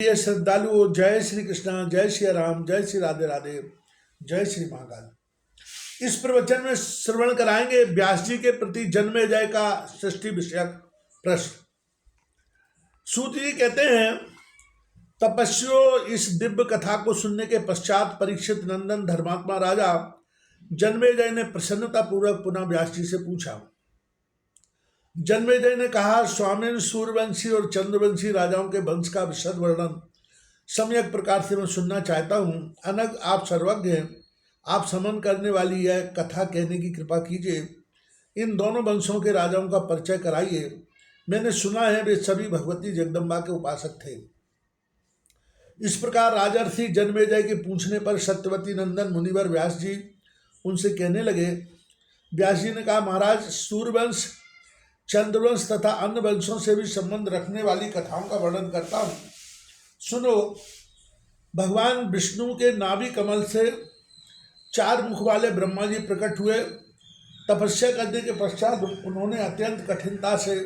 ये श्रद्धालुओं, जय श्री कृष्णा, जय श्री राम, जय श्री राधे राधे, जय श्री महाकाल। इस प्रवचन में श्रवण कराएंगे व्यास जी के प्रति जन्मेजय का सृष्टि विषयक प्रश्न। सूत जी कहते हैं, तपस्वियों, इस दिव्य कथा को सुनने के पश्चात परीक्षित नंदन धर्मात्मा राजा जन्मेजय ने प्रसन्नता पूर्वक पुनः व्यास जी से पूछा। जन्मेजय ने कहा, स्वामिन, सूर्यवंशी और चंद्रवंशी राजाओं के वंश का विशद वर्णन सम्यक प्रकार से मैं सुनना चाहता हूँ। अनग, आप सर्वज्ञ हैं, आप समन करने वाली यह कथा कहने की कृपा कीजिए। इन दोनों वंशों के राजाओं का परिचय कराइए। मैंने सुना है वे सभी भगवती जगदम्बा के उपासक थे। इस प्रकार राजर्षि जन्मेजय के पूछने पर सत्यवती नंदन मुनिवर व्यास जी उनसे कहने लगे। व्यास जी ने कहा, महाराज, सूर्यवंश, चंद्रवंश तथा अन्य वंशों से भी संबंध रखने वाली कथाओं का वर्णन करता हूँ। सुनो। भगवान विष्णु के नाभि कमल से 4 मुख वाले ब्रह्मा जी प्रकट हुए। तपस्या करने के पश्चात उन्होंने अत्यंत कठिनता से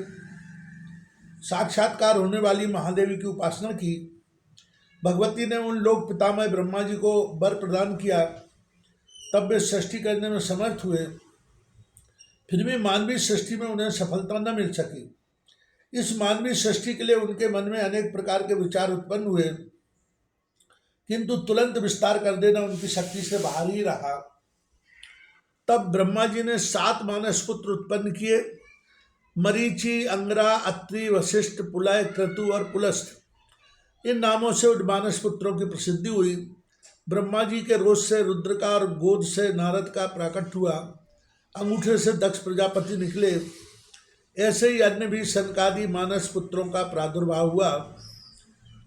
साक्षात्कार होने वाली महादेवी की उपासना की। भगवती ने उन लोक पितामह ब्रह्मा जी को वर प्रदान किया, तब वे सृष्टि करने में समर्थ हुए। फिर भी मानवीय सृष्टि में उन्हें सफलता न मिल सकी। इस मानवीय सृष्टि के लिए उनके मन में अनेक प्रकार के विचार उत्पन्न हुए, किंतु तुरंत विस्तार कर देना उनकी शक्ति से बाहर ही रहा। तब ब्रह्मा जी ने 7 मानस पुत्र उत्पन्न किए। मरीचि, अंगरा, अत्रि, वशिष्ठ, पुलय, क्रतु और पुलस्थ, इन नामों से उन मानस पुत्रों की प्रसिद्धि हुई। ब्रह्मा जी के रोज से रुद्र का और गोद से नारद का प्राकट हुआ। अंगूठे से दक्ष प्रजापति निकले। ऐसे ही अन्य भी सनकादि मानस पुत्रों का प्रादुर्भाव हुआ।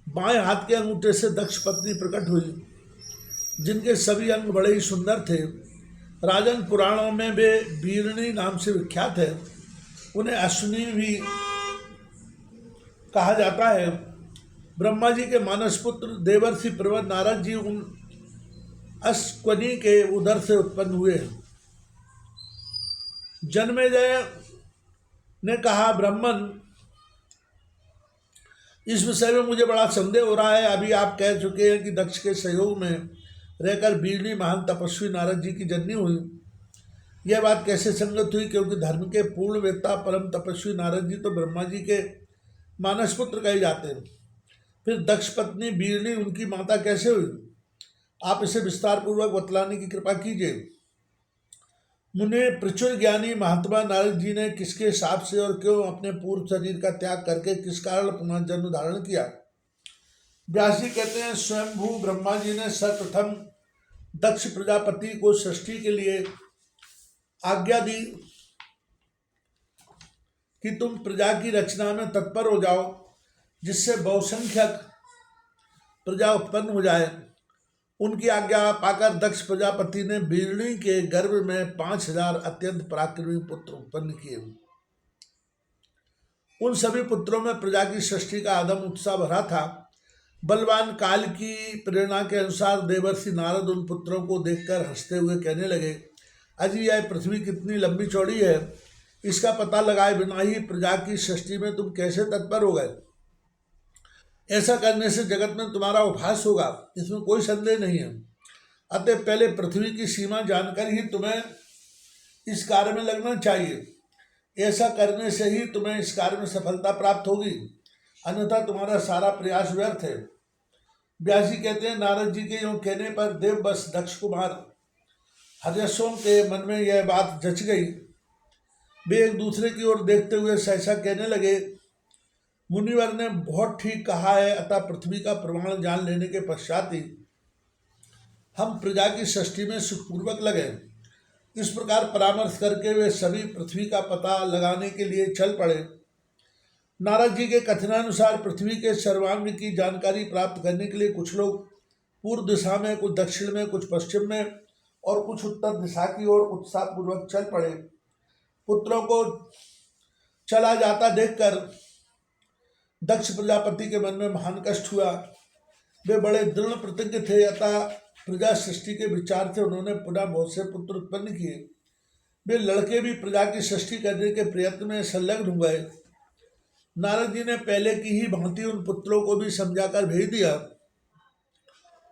बाएं हाथ के अंगूठे से दक्ष पत्नी प्रकट हुई, जिनके सभी अंग बड़े ही सुंदर थे। राजन पुराणों में वे बीरणी नाम से विख्यात है। उन्हें अश्विनी भी कहा जाता है। ब्रह्मा जी के मानस पुत्र देवर्षि प्रवर नारद जी उन अश्वनी के उदर से उत्पन्न हुए। जन्मेजय ने कहा, ब्राह्मण, इस विषय में मुझे बड़ा संदेह हो रहा है। अभी आप कह चुके हैं कि दक्ष के सहयोग में रहकर बीरणी महान तपस्वी नारद जी की जननी हुई। यह बात कैसे संगत हुई, क्योंकि धर्म के पूर्ण वेत्ता परम तपस्वी नारद जी तो ब्रह्मा जी के मानस पुत्र कहे जाते हैं। फिर दक्ष पत्नी बीरणी उनकी माता कैसे हुई? आप इसे विस्तार पूर्वक बतलाने की कृपा कीजिए। मुने प्रचुर ज्ञानी महात्मा नारद जी ने किसके हिसाब से और क्यों अपने पूर्व शरीर का त्याग करके किस कारण पुनः जन्म धारण किया? व्यास जी कहते हैं, स्वयंभू ब्रह्मा जी ने सर्वप्रथम दक्ष प्रजापति को सृष्टि के लिए आज्ञा दी कि तुम प्रजा की रचना में तत्पर हो जाओ, जिससे बहुसंख्यक प्रजा उत्पन्न हो जाए। उनकी आज्ञा पाकर दक्ष प्रजापति ने बीरणी के गर्भ में 5000 अत्यंत पराक्रमी पुत्र उत्पन्न किए। उन सभी पुत्रों में प्रजा की सृष्टि का अदम उत्साह भरा था। बलवान काल की प्रेरणा के अनुसार देवर्षि नारद उन पुत्रों को देखकर हंसते हुए कहने लगे, अजी, यह पृथ्वी कितनी लंबी चौड़ी है, इसका पता लगाए बिना ही प्रजा की सृष्टि में तुम कैसे तत्पर हो गए? ऐसा करने से जगत में तुम्हारा उपहास होगा, इसमें कोई संदेह नहीं है। अतः पहले पृथ्वी की सीमा जानकर ही तुम्हें इस कार्य में लगना चाहिए। ऐसा करने से ही तुम्हें इस कार्य में सफलता प्राप्त होगी, अन्यथा तुम्हारा सारा प्रयास व्यर्थ है। व्यास जी कहते हैं, नारद जी के यूँ कहने पर देववश दक्ष कुमार हर्यशों के मन में यह बात जच गई। वे एक दूसरे की ओर देखते हुए सहसा कहने लगे, मुनिवर ने बहुत ठीक कहा है। अतः पृथ्वी का प्रमाण जान लेने के पश्चात ही हम प्रजा की सृष्टि में सुखपूर्वक लगे। इस प्रकार परामर्श करके वे सभी पृथ्वी का पता लगाने के लिए चल पड़े। नारद जी के कथनानुसार पृथ्वी के सर्वांग की जानकारी प्राप्त करने के लिए कुछ लोग पूर्व दिशा में, कुछ दक्षिण में, कुछ पश्चिम में और कुछ उत्तर दिशा की ओर उत्साहपूर्वक चल पड़े। पुत्रों को चला जाता देखकर दक्ष प्रजापति के मन में महान कष्ट हुआ। वे बड़े दृढ़ प्रतिज्ञ थे। अतः प्रजा सृष्टि के विचार से उन्होंने पुनः बहुत से पुत्र उत्पन्न किए। वे लड़के भी प्रजा की सृष्टि करने के प्रयत्न में संलग्न हो गए। नारद जी ने पहले की ही भांति उन पुत्रों को भी समझाकर भेज दिया।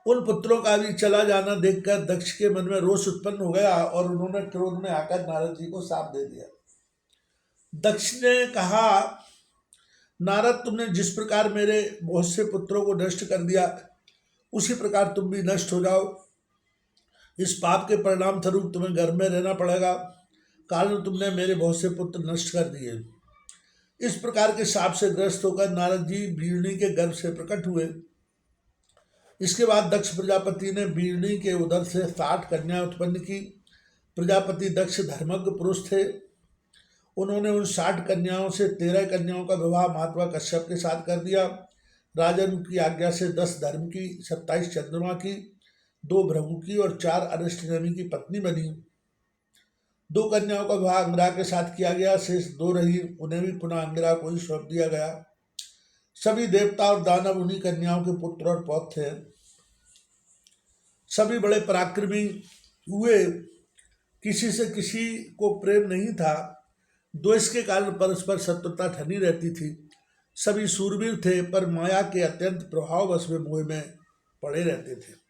उन पुत्रों का भी चला जाना देखकर दक्ष के मन में रोष उत्पन्न हो गया और उन्होंने क्रोध में आकर नारद जी को शाप दे दिया। दक्ष ने कहा, नारद, तुमने जिस प्रकार मेरे बहुत से पुत्रों को नष्ट कर दिया, उसी प्रकार तुम भी नष्ट हो जाओ। इस पाप के परिणाम स्वरूप तुम्हें घर में रहना पड़ेगा, कारण तुमने मेरे बहुत से पुत्र नष्ट कर दिए। इस प्रकार के शाप से ग्रस्त होकर नारद जी बीरणी के गर्भ से प्रकट हुए। इसके बाद दक्ष प्रजापति ने बीरणी के उदर से 60 कन्याएं उत्पन्न की। प्रजापति दक्ष धर्मज्ञ पुरुष थे। उन्होंने उन 60 कन्याओं से 13 कन्याओं का विवाह महात्मा कश्यप के साथ कर दिया। राजन की आज्ञा से 10 धर्म की, 27 चंद्रमा की, 2 भृगु की और 4 अरिष्ट नेमि की पत्नी बनी। 2 कन्याओं का विवाह अंगिरा के साथ किया गया, शेष 2 रही, उन्हें भी पुनः अंगिरा को ही सौंप दिया गया। सभी देवता और दानव उन्हीं कन्याओं के पुत्र और पौत्र थे। सभी बड़े पराक्रमी हुए, किसी से किसी को प्रेम नहीं था। द्वेष के कारण परस्पर शत्रुता ठनी रहती थी। सभी सूरवीर थे, पर माया के अत्यंत प्रभाववश में मोह में पड़े रहते थे।